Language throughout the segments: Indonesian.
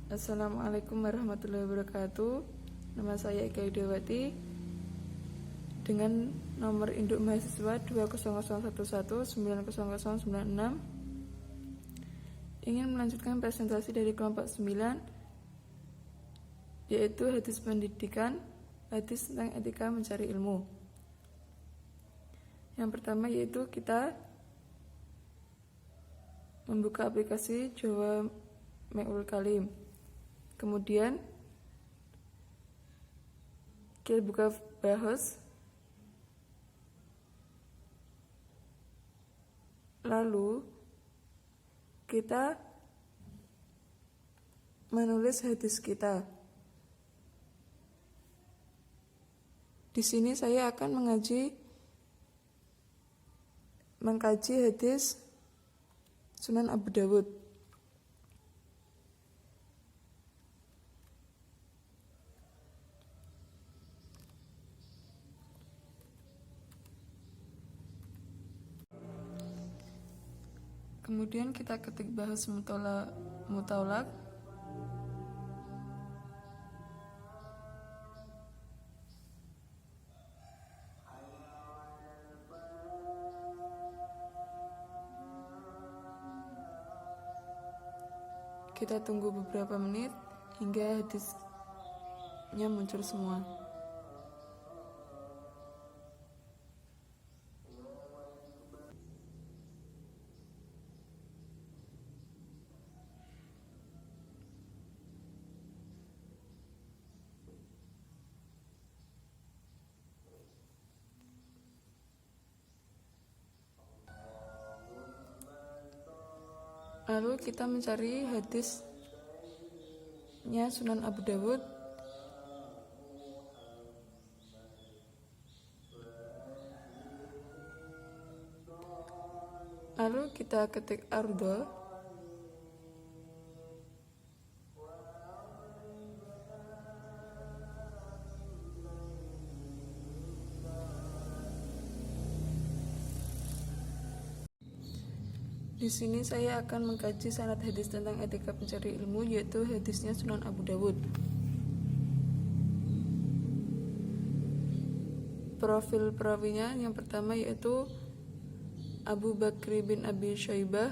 Assalamualaikum warahmatullahi wabarakatuh. Nama saya Eka Widawati dengan nomor induk mahasiswa 20011900096 ingin melanjutkan presentasi dari kelompok 9, yaitu hadis pendidikan, hadis tentang etika mencari ilmu. Yang pertama yaitu kita membuka aplikasi Jawami'ul Kalim. Kemudian kita buka bahas, lalu kita menulis hadis kita. Di sini saya akan mengkaji hadis Sunan Abu Dawud. Kemudian kita ketik bahas mutolak. Kita tunggu beberapa menit hingga hadisnya muncul semua. Lalu kita mencari hadisnya Sunan Abu Dawud. Lalu kita ketik ardo. Di sini saya akan mengkaji sanad hadis tentang etika pencari ilmu, yaitu hadisnya Sunan Abu Dawud. Profil perawinya yang pertama yaitu Abu Bakri bin Abi Syaibah.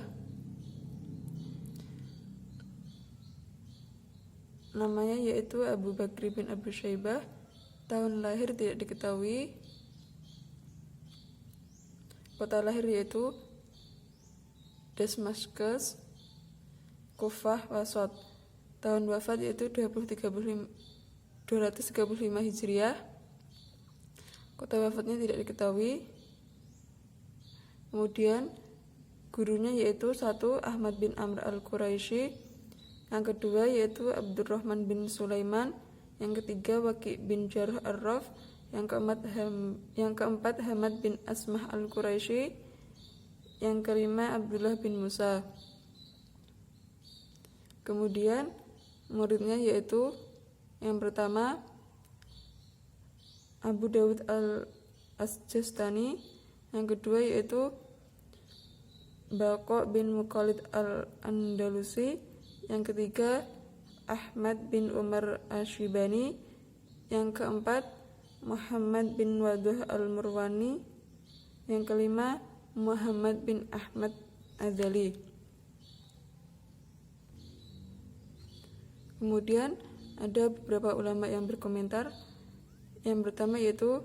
Namanya yaitu Abu Bakri bin Abi Syaibah. Tahun lahir tidak diketahui. Kota lahir yaitu Damaskus, Kufah, Wasat. Tahun wafat yaitu 235 Hijriah. Kota wafatnya tidak diketahui. Kemudian gurunya yaitu satu Ahmad bin Amr al-Quraisy, yang kedua yaitu Abdurrahman bin Sulaiman, yang ketiga Waqi' bin Jarh ar-Raf, yang keempat Hamad bin Asmah al-Quraisy, yang kelima Abdullah bin Musa. Kemudian muridnya yaitu yang pertama Abu Dawud al-Asjastani, yang kedua yaitu Baqo bin Mukhalid al-Andalusi, yang ketiga Ahmad bin Umar Ashibani, yang keempat Muhammad bin Waduh al-Murwani, yang kelima Muhammad bin Ahmad Adzali. Kemudian ada beberapa ulama yang berkomentar. Yang pertama yaitu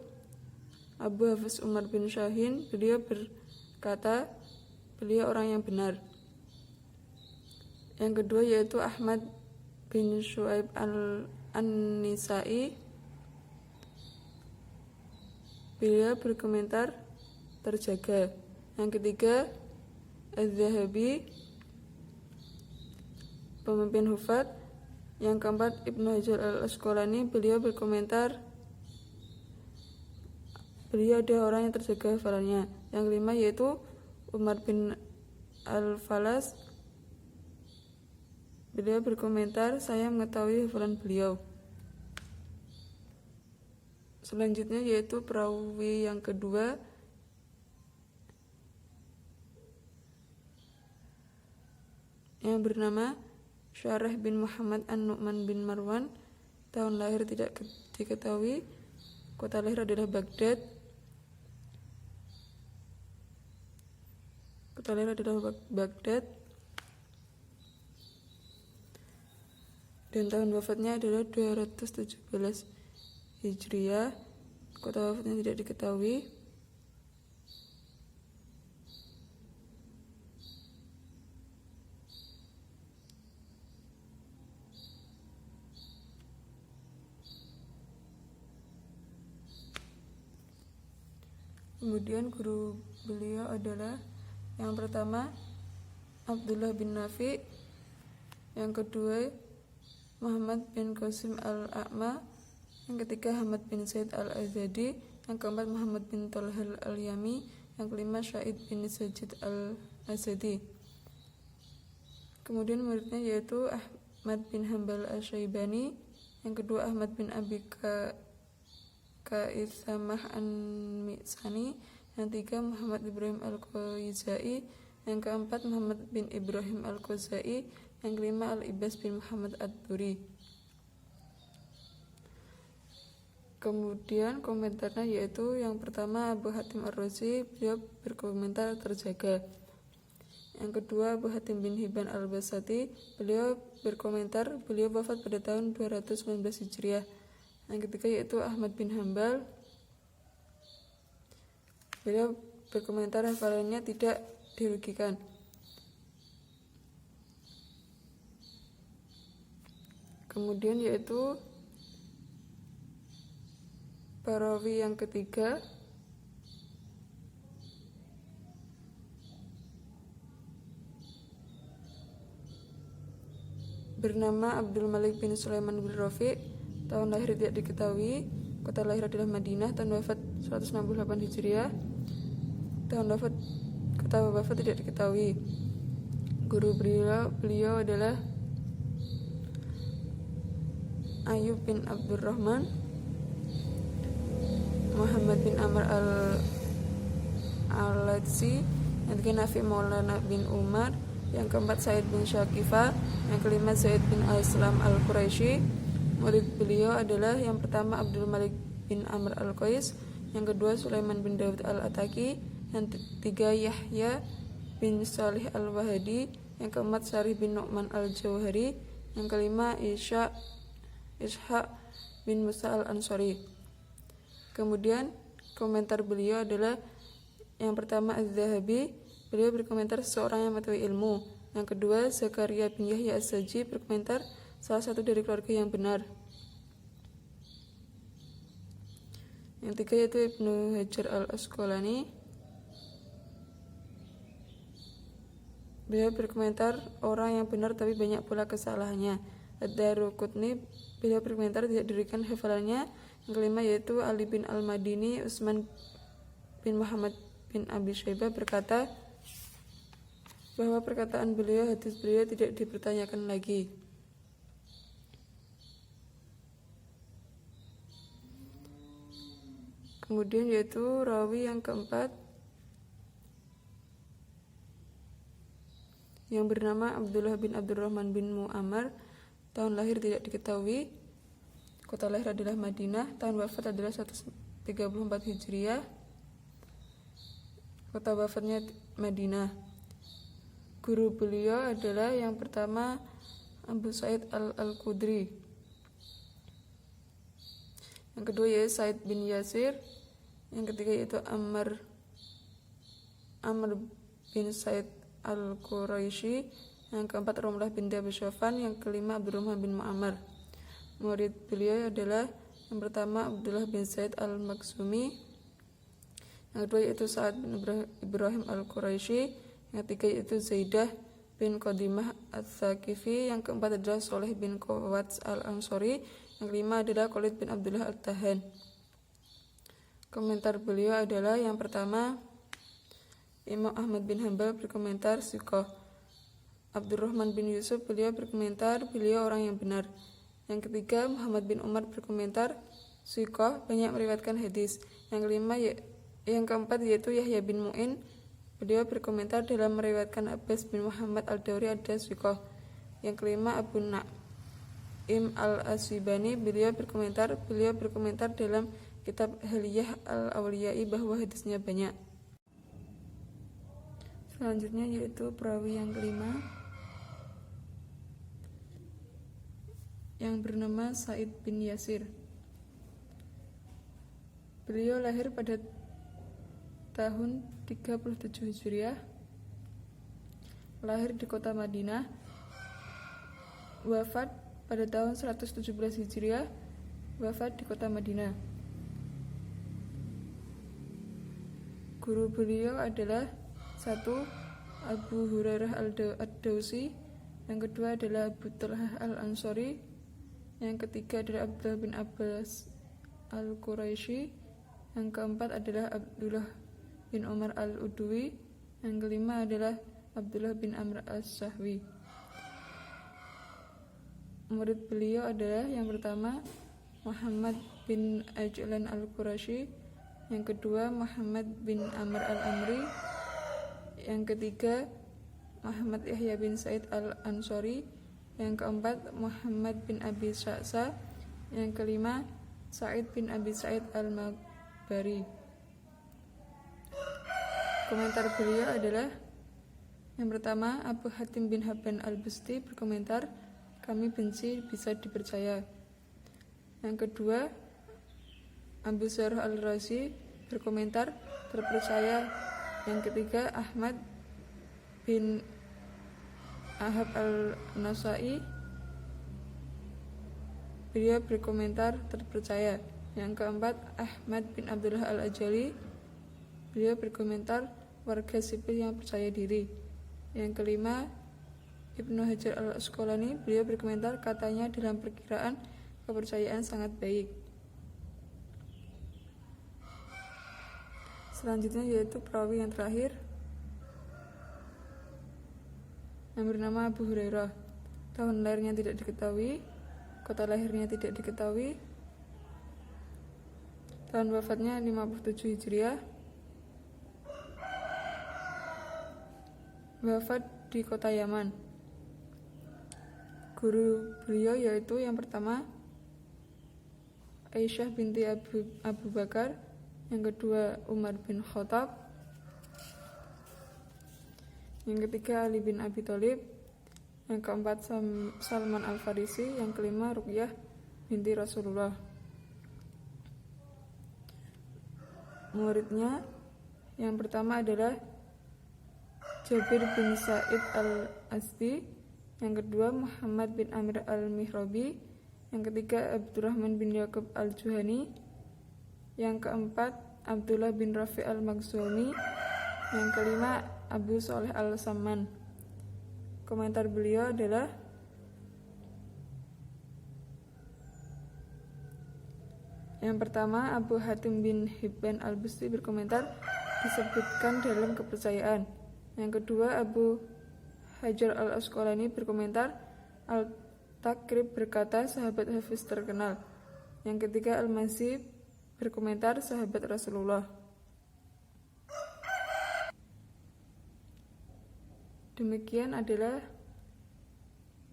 Abu Hafiz Umar bin Syahin. Beliau berkata beliau orang yang benar. Yang kedua yaitu Ahmad bin Syuaib an-Nisai. Beliau berkomentar terjaga. Yang ketiga Az-Zahabi, pemimpin hufat. Yang keempat Ibnu Hajar al-Asqalani, beliau berkomentar beliau ada orang yang terjaga hafalannya. Yang kelima yaitu Umar bin al-Falas, beliau berkomentar saya mengetahui hafalan beliau. Selanjutnya yaitu perawi yang kedua yang bernama Syarih bin Muhammad An-Nu'man bin Marwan, tahun lahir tidak diketahui, kota lahir adalah Baghdad. Dan tahun wafatnya adalah 217 Hijriah, kota wafatnya tidak diketahui. Kemudian guru beliau adalah yang pertama Abdullah bin Nafi, yang kedua Muhammad bin Qasim al-A'ma, yang ketiga Hamad bin Zaid al-Azadi, yang keempat Muhammad bin Talhal al-Yami, yang kelima Syahid bin Sajid al-Azadi. Kemudian muridnya yaitu Ahmad bin Hanbal al-Syaibani, yang kedua Ahmad bin Abi Kaisamah an-Mi'sani, yang tiga Muhammad Ibrahim al-Qaizai, yang keempat Muhammad bin Ibrahim al-Qaizai, yang kelima Al-Ibas bin Muhammad ad-Duri. Kemudian komentarnya yaitu yang pertama Abu Hatim ar-Razi, beliau berkomentar terjaga. Yang kedua Abu Hatim bin Hibban al-Basati, beliau berkomentar beliau wafat pada tahun 219 Hijriah. Yang ketiga yaitu Ahmad bin Hanbal, beliau berkomentar hafalannya tidak dirugikan. Kemudian yaitu perawi yang ketiga bernama Abdul Malik bin Sulaiman bin Rafi', tahun lahir tidak diketahui, kota lahir adalah Madinah, tahun wafat 168 Hijriah, kota wafat tidak diketahui. Guru beliau adalah Ayub bin Abdurrahman, Muhammad bin Amr al-Ladzi, yang ketiga Nafi Maulana bin Umar, yang keempat Said bin Syakifah, yang kelima Zaid bin al-Islam al-Quraisy. Murid beliau adalah yang pertama Abdul Malik bin Amr al-Qais, yang kedua Sulaiman bin Daud al-Ataki, yang ketiga Yahya bin Salih al-Wahidi, yang keempat Syarih bin Nu'man al-Jauhari, yang kelima Ishaq bin Musa al-Ansari. Kemudian komentar beliau adalah yang pertama Az-Zahabi, beliau berkomentar seseorang yang mengetahui ilmu. Yang kedua Zakaria bin Yahya as-Saji berkomentar salah satu dari keluarga yang benar. Yang tiga yaitu Ibnu Hajar al-Asqalani, beliau berkomentar orang yang benar tapi banyak pula kesalahannya. Ad-Daruqutni, beliau berkomentar tidak dirikan hafalannya. Yang kelima yaitu Ali bin al-Madini. Utsman bin Muhammad bin Abi Syaibah berkata bahwa perkataan beliau, hadis beliau tidak dipertanyakan lagi. Kemudian yaitu rawi yang keempat yang bernama Abdullah bin Abdurrahman bin Mu'ammar, tahun lahir tidak diketahui, kota lahir adalah Madinah, tahun wafat adalah 134 Hijriah, kota wafatnya Madinah. Guru beliau adalah yang pertama Abu Sa'id al-Khudri, yang kedua yaitu Said bin Yasir, yang ketiga yaitu Amr bin Said al-Quraisy, yang keempat Rumlah bin Abi Syafan, yang kelima Abdurrahman bin Mu'ammar. Murid beliau adalah yang pertama Abdullah bin Zaid al-Maksumi, yang kedua yaitu Sa'ad bin Ibrahim al-Quraisy, yang ketiga yaitu Zaidah bin Qadimah al-Thaqifi, yang keempat adalah Soleh bin Qawats al-Ansori, yang kelima adalah Khalid bin Abdullah al-Tahan. Komentar beliau adalah yang pertama Imam Ahmad bin Hanbal berkomentar Siqah. Abdurrahman bin Yusuf, beliau berkomentar beliau orang yang benar. Yang ketiga Muhammad bin Umar berkomentar Siqah, banyak meriwayatkan hadis. Yang keempat yaitu Yahya bin Mu'in, beliau berkomentar dalam meriwayatkan Abbas bin Muhammad al-Dawri ada Siqah. Yang kelima Abu Naim al-Aswibani, beliau berkomentar dalam kitab Hilyatul Awliya'i bahwa hadisnya banyak. Selanjutnya yaitu perawi yang kelima yang bernama Sa'id bin Yasir. Beliau lahir pada tahun 37 Hijriah, lahir di kota Madinah, wafat pada tahun 117 Hijriah, wafat di kota Madinah. Guru beliau adalah satu, Abu Hurairah ad-Dausi, yang kedua adalah Abu Talhah al-Ansori, yang ketiga adalah Abdullah bin Abbas al-Quraisy, yang keempat adalah Abdullah bin Umar al-Udwi, yang kelima adalah Abdullah bin Amr as-Sahwi. Murid beliau adalah yang pertama Muhammad bin Ajlan al-Quraisy, yang kedua Muhammad bin Amr al-Amri, yang ketiga Muhammad Yahya bin Said al-Ansori, yang keempat Muhammad bin Abi Sya'sa, yang kelima Sa'id bin Abi Sa'id al-Maghbari. Komentar beliau adalah yang pertama Abu Hatim bin Habban al-Busti berkomentar, kami benci bisa dipercaya. Yang kedua Abu Zarh al-Razi berkomentar, terpercaya. Yang ketiga Ahmad bin Ahab al-Nasai, beliau berkomentar terpercaya. Yang keempat Ahmad bin Abdullah al-Ajali, beliau berkomentar warga sipil yang percaya diri. Yang kelima Ibnu Hajar al-Asqalani, beliau berkomentar katanya dalam perkiraan kepercayaan sangat baik. Selanjutnya yaitu perawi yang terakhir yang bernama Abu Hurairah. Tahun lahirnya tidak diketahui, kota lahirnya tidak diketahui, tahun wafatnya 57 Hijriah, wafat di kota Yaman. Guru beliau yaitu yang pertama Aisyah binti Abu Bakar, yang kedua Umar bin Khattab, yang ketiga Ali bin Abi Thalib, yang keempat Salman al-Farisi, yang kelima Ruqyah binti Rasulullah. Muridnya yang pertama adalah Jabir bin Sa'id al-Asdi, yang kedua Muhammad bin Amir al-Mihrabi, yang ketiga Abdurrahman bin Yaqub al-Juhani, yang keempat Abdullah bin Rafi al-Makhzumi, yang kelima Abu Shalih al-Samman. Komentar beliau adalah yang pertama Abu Hatim bin Hibban al-Busti berkomentar disebutkan dalam kepercayaan. Yang kedua Abu Hajar al-Asqalani berkomentar Al-Takrib berkata sahabat Hafiz terkenal. Yang ketiga Al-Mazib berkomentar sahabat Rasulullah. Demikian adalah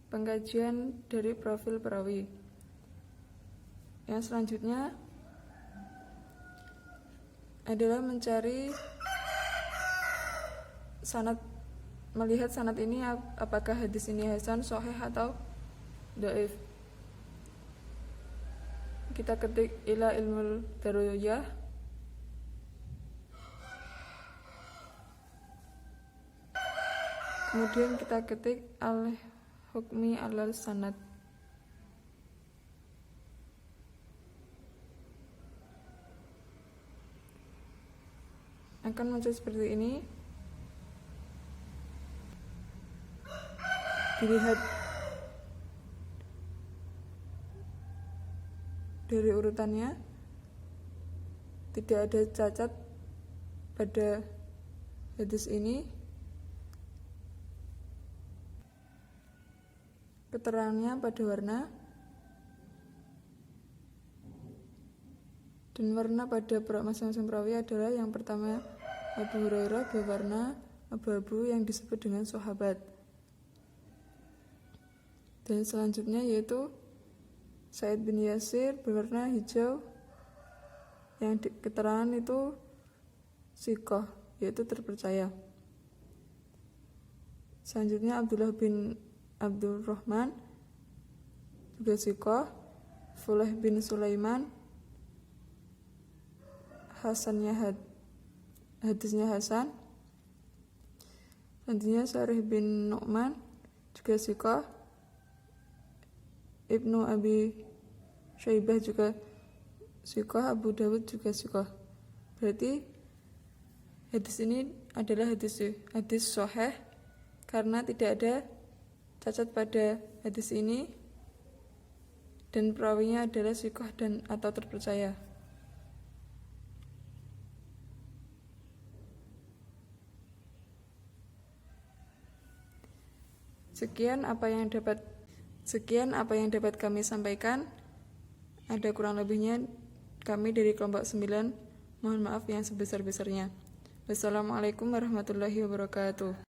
pengkajian dari profil perawi. Yang selanjutnya adalah mencari sanad, melihat sanad ini apakah hadis ini hasan, sahih atau dhaif. Kita ketik ila ilmul daruyah, kemudian kita ketik al-hukmi alal sanad. Akan muncul seperti ini. Dilihat dari urutannya, tidak ada cacat pada hadis ini. Keterangannya pada warna, dan warna pada masing-masing perawi adalah yang pertama Abu Hurairah berwarna abu-abu yang disebut dengan sahabat. Dan selanjutnya yaitu Sa'id bin Yasir berwarna hijau, yang keterangan itu siqah, yaitu terpercaya. Selanjutnya Abdullah bin Abdurrahman juga siqah. Fulayh bin Sulaiman hadisnya Hasan. Selanjutnya Syarih bin Nu'man juga siqah. Ibnu Abi Syaibah juga siqah. Abu Dawud juga siqah. Berarti hadis ini adalah hadis sahih karena tidak ada cacat pada hadis ini dan perawinya adalah siqah dan atau terpercaya. Sekian apa yang dapat kami sampaikan. Ada kurang lebihnya kami dari kelompok 9. Mohon maaf yang sebesar-besarnya. Wassalamualaikum warahmatullahi wabarakatuh.